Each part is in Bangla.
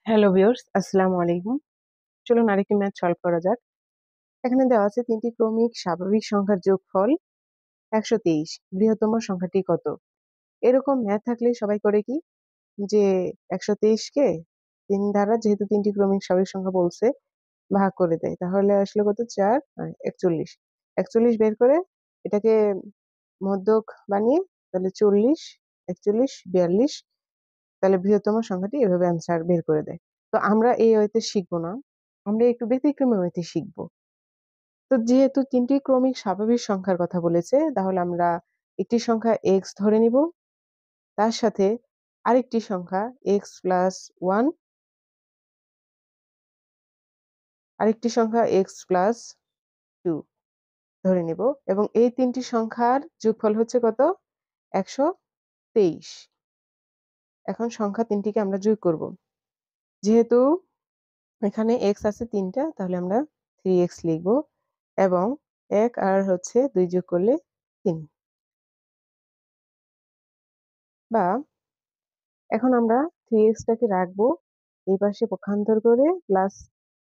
হ্যালো ভিউয়ার্স, আসসালামু আলাইকুম। চলুন আরেকটি ম্যাথ সলভ করা যাক। এখানে দেওয়া আছে তিনটি ক্রমিক স্বাভাবিক সংখ্যার যোগফল ১২৩। বৃহত্তম সংখ্যাটি কত? এরকম ম্যাথ থাকলে সবাই করে কি যে ১২৩ কে ৩ দ্বারা যেহেতু তিনটি ক্রমিক স্বাভাবিক সংখ্যা বলছে ভাগ করে দেয়। তাহলে আসলে কত ৪ আর ৪১। ৪১ বের করে এটাকে মধ্যক বানিয়ে তাহলে ৪০, ৪১, ৪২ তাহলে বৃহত্তম সংখ্যাটি এভাবে অ্যান্সার বের করে দেয়। তো আমরা এই ওয়েতে শিখবো না। আমরা একটু ব্যতিক্রমী ওয়েতে শিখবো। তো যেহেতু ৩ টি ক্রমিক স্বাভাবিক সংখ্যার কথা বলেছে, তাহলে আমরা একটি সংখ্যা x ধরে নিব। তার সাথে আরেকটি সংখ্যা x প্লাস 1, আরেকটি সংখ্যা x প্লাস 2 ধরে নিব এবং এই ৩ টি সংখ্যার যোগফল হচ্ছে কত? ১২৩। এখন সংখ্যা ৩ টিকে আমরা যোগ করব। যেহেতু এখানে x আছে ৩ টা, তাহলে আমরা 3x লিখব এবং ১ আর ২ যোগ করলে ৩। বা এখন আমরা 3x টাকে রাখবো এই পাশে পক্ষান্তর করে প্লাস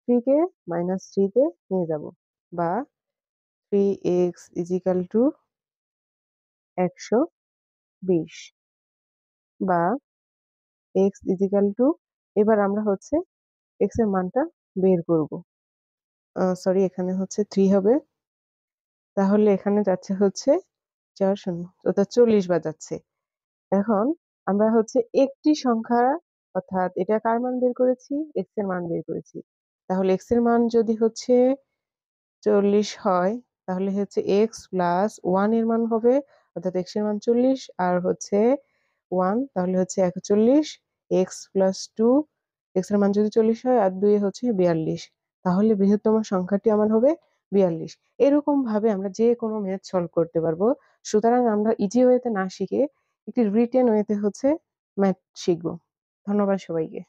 3 কে -3 তে নিয়ে যাব। বা 3x = ১২০ বা x এবার আমরা x এর মানটা বের করব। সরি, এখানে 3 হবে। তাহলে এখানে যাচ্ছে ৪ শূন্য, অর্থাৎ ৪০ বার যাচ্ছে। এখন আমরা একটি সংখ্যা, অর্থাৎ এটা কার মান বের করেছি? x এর মান বের করেছি। তাহলে x এর মান যদি ৪০ হয়, তাহলে x প্লাস 1 এর মান হবে, অর্থাৎ x এর মান ৪০ আর 1 তাহলে ৪১। x প্লাস 2, x এর মান যদি ৪০ হয় আর 2 ৪২। তাহলে বৃহত্তম সংখ্যাটি আমার হবে ৪২। এরকম ভাবে আমরা যে কোনো ম্যাথ সলভ করতে পারবো। সুতরাং আমরা ইজি ওয়েতে না শিখে একটি রিটেন ওয়েতে ম্যাথ শিখব। ধন্যবাদ সবাইকে।